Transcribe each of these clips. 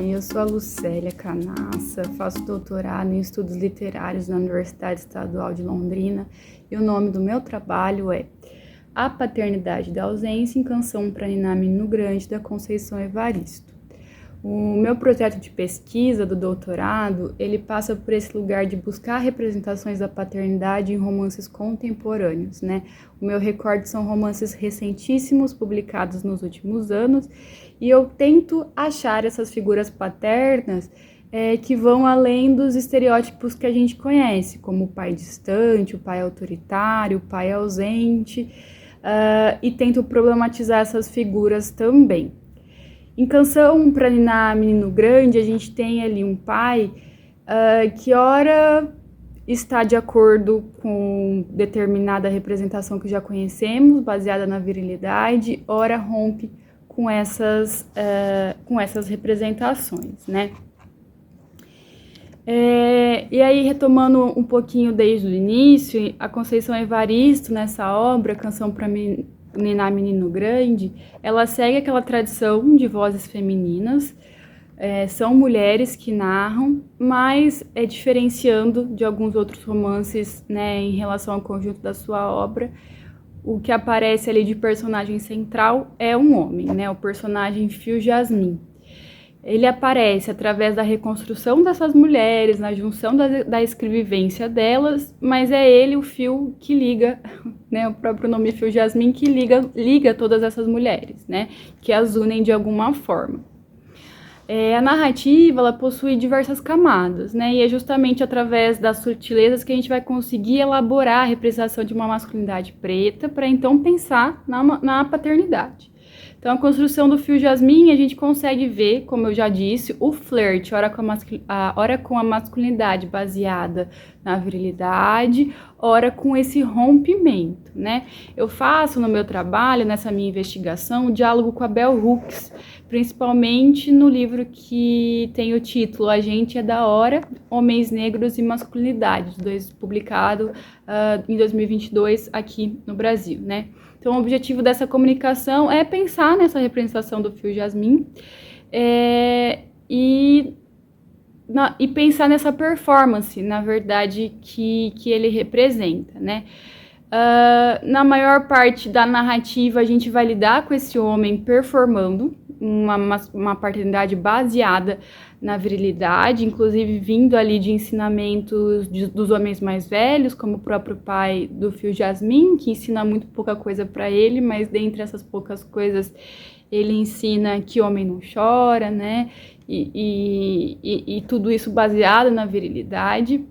Oi, eu sou a Lucélia Canassa, faço doutorado em estudos literários na Universidade Estadual de Londrina e o nome do meu trabalho é A Paternidade da Ausência em Canção para Ninar Menino Grande, da Conceição Evaristo. O meu projeto de pesquisa do doutorado, ele passa por esse lugar de buscar representações da paternidade em romances contemporâneos, né? O meu recorte são romances recentíssimos, publicados nos últimos anos, e eu tento achar essas figuras paternas que vão além dos estereótipos que a gente conhece, como o pai distante, o pai autoritário, o pai ausente, e tento problematizar essas figuras também. Em Canção para Ninar Menino Grande, a gente tem ali um pai que ora está de acordo com determinada representação que já conhecemos, baseada na virilidade, ora rompe com essas representações, né? E aí, retomando um pouquinho desde o início, a Conceição Evaristo, nessa obra, Canção para Ninar Menino Grande, ela segue aquela tradição de vozes femininas, são mulheres que narram, mas diferenciando de alguns outros romances, né, em relação ao conjunto da sua obra, o que aparece ali de personagem central é um homem, né, o personagem Fio Jasmin. Ele aparece através da reconstrução dessas mulheres, na junção da escrevivência delas, mas é ele o fio que liga, né, o próprio nome Fio Jasmin, que liga todas essas mulheres, né, que as unem de alguma forma. A narrativa, ela possui diversas camadas, né, e é justamente através das sutilezas que a gente vai conseguir elaborar a representação de uma masculinidade preta para então pensar na paternidade. Então, a construção do Fio Jasmin, a gente consegue ver, como eu já disse, o flerte, ora com a masculinidade baseada na virilidade, ora com esse rompimento, né? Eu faço no meu trabalho, nessa minha investigação, o diálogo com a Bell Hooks, principalmente no livro que tem o título A Gente é da Hora, Homens Negros e Masculinidade, publicado em 2022 aqui no Brasil, né? Então, o objetivo dessa comunicação é pensar nessa representação do Fio Jasmin e pensar nessa performance, na verdade, que ele representa, né? Na maior parte da narrativa, a gente vai lidar com esse homem performando uma paternidade baseada na virilidade, inclusive vindo ali de ensinamentos dos homens mais velhos, como o próprio pai do Fio Jasmin, que ensina muito pouca coisa para ele, mas dentre essas poucas coisas ele ensina que homem não chora, né? E tudo isso baseado na virilidade.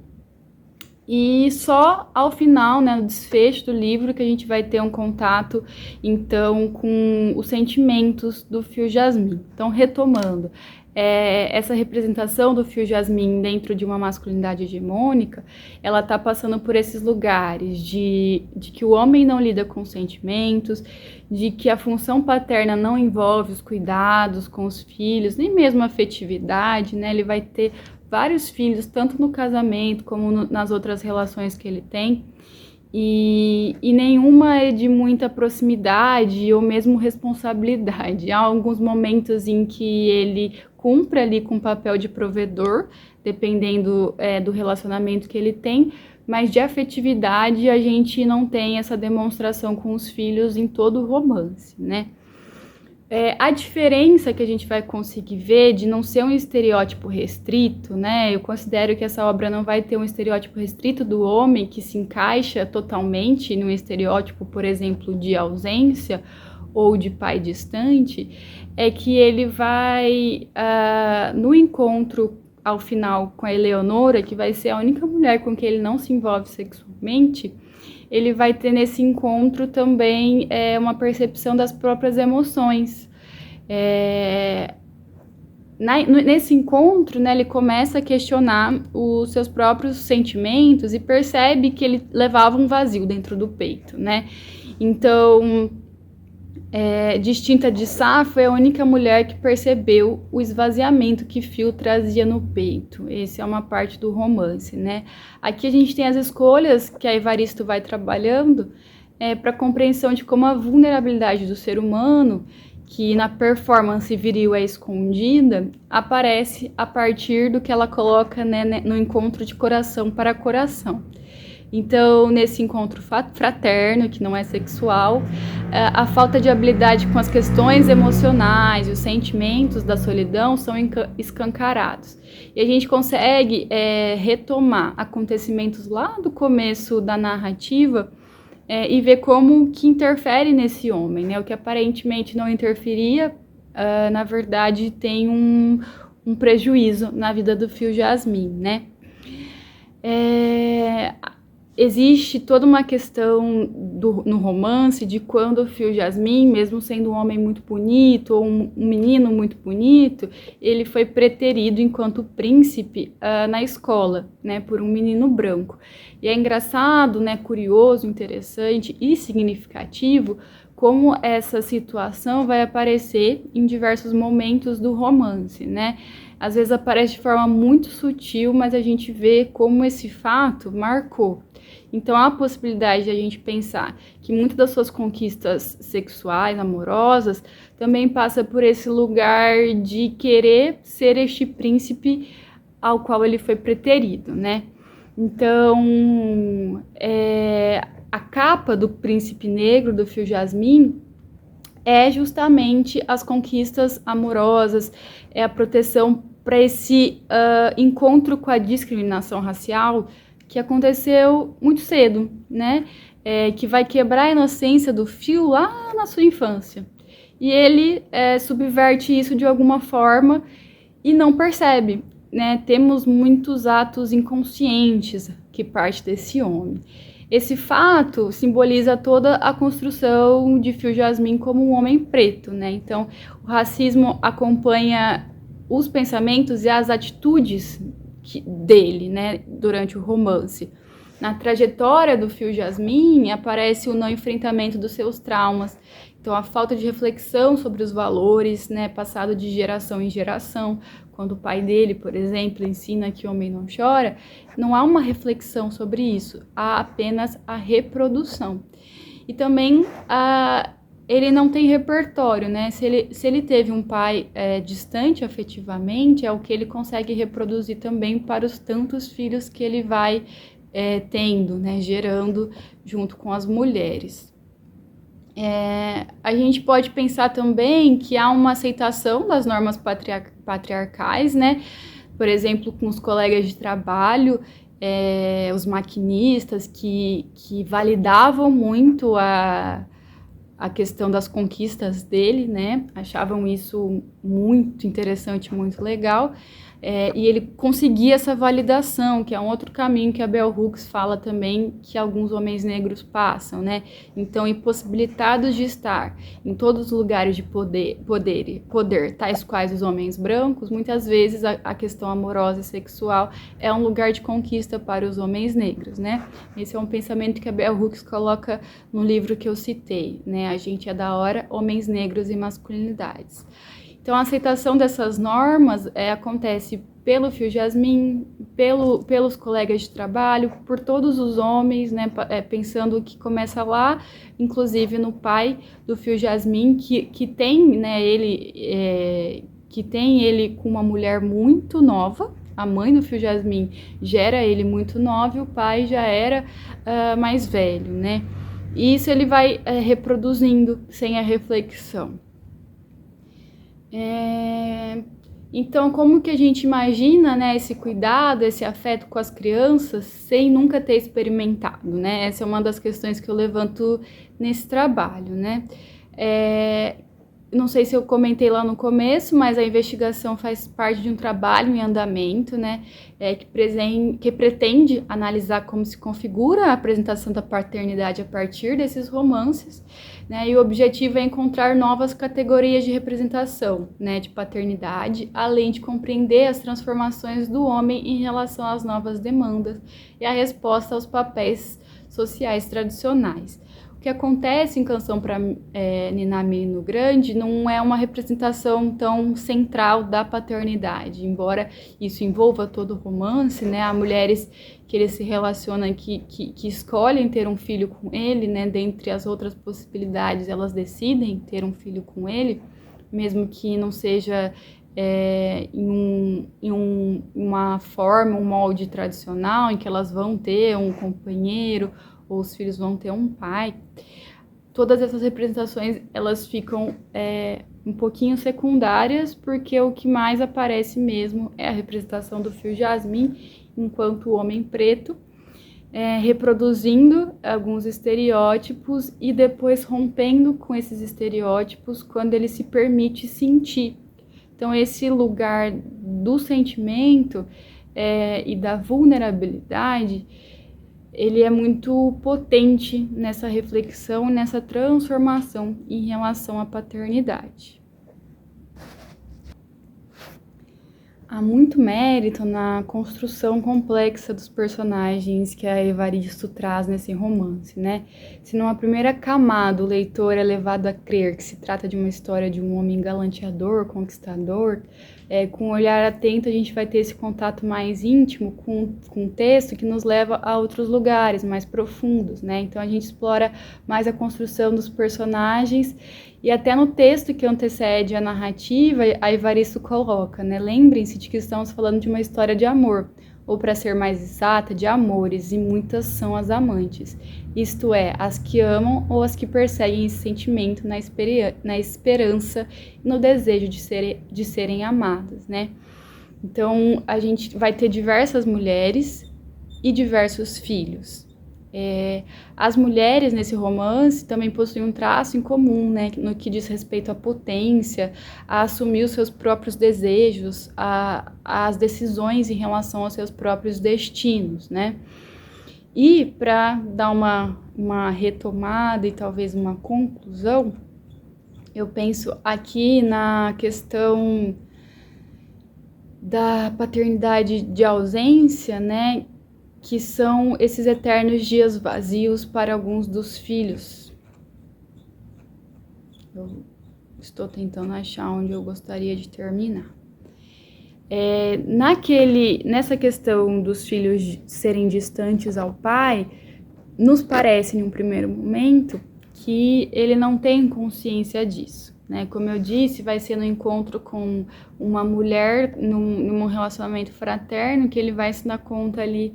E só ao final, né, no desfecho do livro, que a gente vai ter um contato, então, com os sentimentos do Fio Jasmin. Então, retomando, essa representação do Fio Jasmin dentro de uma masculinidade hegemônica, ela está passando por esses lugares de que o homem não lida com sentimentos, de que a função paterna não envolve os cuidados com os filhos, nem mesmo a afetividade, né? Ele vai ter vários filhos, tanto no casamento como nas outras relações que ele tem, e nenhuma é de muita proximidade ou mesmo responsabilidade. Há alguns momentos em que ele cumpre ali com o papel de provedor, dependendo do relacionamento que ele tem, mas de afetividade a gente não tem essa demonstração com os filhos em todo o romance, né? A diferença que a gente vai conseguir ver de não ser um estereótipo restrito, né? Eu considero que essa obra não vai ter um estereótipo restrito do homem que se encaixa totalmente num estereótipo, por exemplo, de ausência ou de pai distante, é que ele vai, no encontro ao final com a Eleonora, que vai ser a única mulher com que ele não se envolve sexualmente, ele vai ter nesse encontro também uma percepção das próprias emoções. Nesse encontro, né, ele começa a questionar os seus próprios sentimentos e percebe que ele levava um vazio dentro do peito, né? Então, distinta de Sá, foi a única mulher que percebeu o esvaziamento que Fio trazia no peito. Essa é uma parte do romance, né? Aqui a gente tem as escolhas que a Evaristo vai trabalhando para a compreensão de como a vulnerabilidade do ser humano, que na performance viril é escondida, aparece a partir do que ela coloca, né, no encontro de coração para coração. Então, nesse encontro fraterno, que não é sexual, a falta de habilidade com as questões emocionais e os sentimentos da solidão são escancarados. E a gente consegue retomar acontecimentos lá do começo da narrativa e ver como que interfere nesse homem, né? O que aparentemente não interferia, na verdade, tem um prejuízo na vida do Fio Jasmine, né? Existe toda uma questão no romance de quando o Fio Jasmine, mesmo sendo um homem muito bonito, ou um menino muito bonito, ele foi preterido enquanto príncipe na escola, né, por um menino branco. E é engraçado, né, curioso, interessante e significativo como essa situação vai aparecer em diversos momentos do romance, né? Às vezes aparece de forma muito sutil, mas a gente vê como esse fato marcou. Então, há a possibilidade de a gente pensar que muitas das suas conquistas sexuais, amorosas, também passa por esse lugar de querer ser este príncipe ao qual ele foi preterido, né? Então, a capa do Príncipe Negro, do Fio Jasmine, é justamente as conquistas amorosas, é a proteção para esse encontro com a discriminação racial que aconteceu muito cedo, né? Que vai quebrar a inocência do Fio lá na sua infância. E ele subverte isso de alguma forma e não percebe, né? Temos muitos atos inconscientes que parte desse homem. Esse fato simboliza toda a construção de Fio Jasmine como um homem preto, né? Então, o racismo acompanha os pensamentos e as atitudes dele, né, durante o romance. Na trajetória do Fio Jasmine aparece o não enfrentamento dos seus traumas, então a falta de reflexão sobre os valores, né, passado de geração em geração. Quando o pai dele, por exemplo, ensina que o homem não chora, não há uma reflexão sobre isso, há apenas a reprodução. E também ele não tem repertório, né? Se ele teve um pai distante afetivamente, é o que ele consegue reproduzir também para os tantos filhos que ele vai tendo, né? Gerando junto com as mulheres. A gente pode pensar também que há uma aceitação das normas patriarcais, né? Por exemplo, com os colegas de trabalho, os maquinistas que validavam muito a questão das conquistas dele, né? Achavam isso muito interessante, muito legal. E ele conseguia essa validação, que é um outro caminho que a Bell Hooks fala também que alguns homens negros passam, né? Então, impossibilitados de estar em todos os lugares de poder, tais quais os homens brancos, muitas vezes a questão amorosa e sexual é um lugar de conquista para os homens negros, né? Esse é um pensamento que a Bell Hooks coloca no livro que eu citei, né? A Gente é da Hora, Homens Negros e Masculinidades. Então, a aceitação dessas normas acontece pelo Fio Jasmine, pelos colegas de trabalho, por todos os homens, né, pensando que começa lá, inclusive no pai do Fio Jasmine, que tem, né, que tem ele com uma mulher muito nova. A mãe do Fio Jasmine gera ele muito novo e o pai já era mais velho, né? E isso ele vai reproduzindo sem a reflexão. Então, como que a gente imagina, né, esse cuidado, esse afeto com as crianças sem nunca ter experimentado, né? Essa é uma das questões que eu levanto nesse trabalho, né? Não sei se eu comentei lá no começo, mas a investigação faz parte de um trabalho em andamento, né, que pretende analisar como se configura a apresentação da paternidade a partir desses romances, né, e o objetivo é encontrar novas categorias de representação, né, de paternidade, além de compreender as transformações do homem em relação às novas demandas e a resposta aos papéis sociais tradicionais. O que acontece em Canção para Ninar Menino Grande não é uma representação tão central da paternidade, embora isso envolva todo o romance, né? Há mulheres que ele se relaciona que escolhem ter um filho com ele, né? Dentre as outras possibilidades, elas decidem ter um filho com ele, mesmo que não seja uma forma, um molde tradicional, em que elas vão ter um companheiro ou os filhos vão ter um pai. Todas essas representações, elas ficam um pouquinho secundárias, porque o que mais aparece mesmo é a representação do fio jasmim enquanto homem preto, reproduzindo alguns estereótipos e depois rompendo com esses estereótipos quando ele se permite sentir. Então, esse lugar do sentimento e da vulnerabilidade, ele é muito potente nessa reflexão, nessa transformação em relação à paternidade. Há muito mérito na construção complexa dos personagens que a Evaristo traz nesse romance, né? Se numa primeira camada o leitor é levado a crer que se trata de uma história de um homem galanteador, conquistador, com um olhar atento a gente vai ter esse contato mais íntimo com o texto que nos leva a outros lugares mais profundos, né? Então a gente explora mais a construção dos personagens e até no texto que antecede a narrativa, a Evaristo coloca, né? Lembrem-se de que estamos falando de uma história de amor, ou para ser mais exata, de amores, e muitas são as amantes. Isto é, as que amam ou as que perseguem esse sentimento na esperança e no desejo de serem amadas, né? Então, a gente vai ter diversas mulheres e diversos filhos. As mulheres nesse romance também possuem um traço em comum, né, no que diz respeito à potência, a assumir os seus próprios desejos, as decisões em relação aos seus próprios destinos, né? E para dar uma retomada e talvez uma conclusão, eu penso aqui na questão da paternidade de ausência, né? Que são esses eternos dias vazios para alguns dos filhos. Eu estou tentando achar onde eu gostaria de terminar. Nessa questão dos filhos serem distantes ao pai, nos parece, em um primeiro momento, que ele não tem consciência disso, né? Como eu disse, vai ser no encontro com uma mulher, num relacionamento fraterno, que ele vai se dar conta ali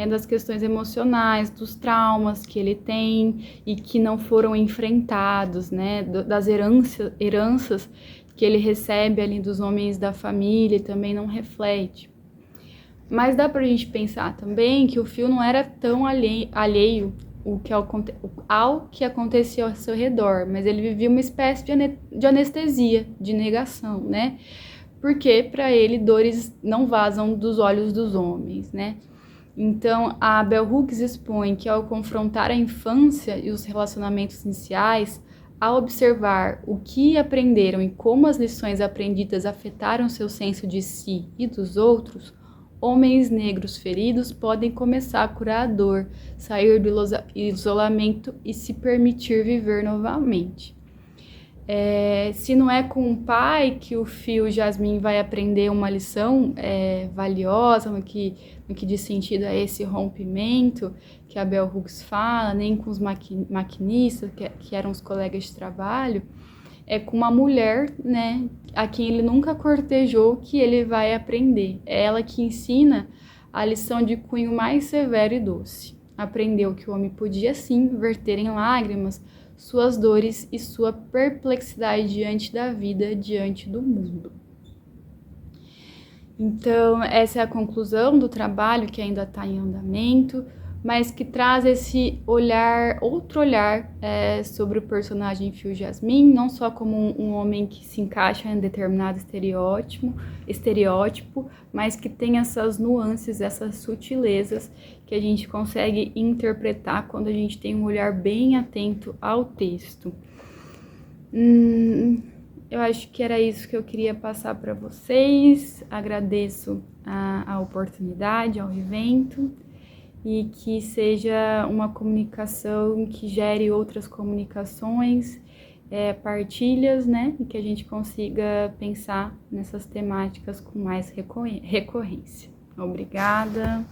das questões emocionais, dos traumas que ele tem e que não foram enfrentados, né? Das heranças que ele recebe ali dos homens da família e também não reflete. Mas dá pra gente pensar também que o Phil não era tão alheio ao que acontecia ao seu redor, mas ele vivia uma espécie de anestesia, de negação, né? Porque para ele dores não vazam dos olhos dos homens, né? Então, a Bell Hooks expõe que ao confrontar a infância e os relacionamentos iniciais, ao observar o que aprenderam e como as lições aprendidas afetaram seu senso de si e dos outros, homens negros feridos podem começar a curar a dor, sair do isolamento e se permitir viver novamente. Se não é com o pai que o Phil Jasmine vai aprender uma lição valiosa no que diz sentido a esse rompimento que a Bell Hooks fala, nem com os maquinistas, que eram os colegas de trabalho, é com uma mulher, né, a quem ele nunca cortejou, que ele vai aprender. É ela que ensina a lição de cunho mais severo e doce. Aprendeu que o homem podia sim verter em lágrimas suas dores e sua perplexidade diante da vida, diante do mundo. Então, essa é a conclusão do trabalho que ainda está em andamento, mas que traz esse outro olhar sobre o personagem Phil Jasmine, não só como um homem que se encaixa em determinado estereótipo, mas que tem essas nuances, essas sutilezas que a gente consegue interpretar quando a gente tem um olhar bem atento ao texto. Eu acho que era isso que eu queria passar para vocês. Agradeço a oportunidade, ao evento, e que seja uma comunicação que gere outras comunicações, partilhas, né? E que a gente consiga pensar nessas temáticas com mais recorrência. Obrigada.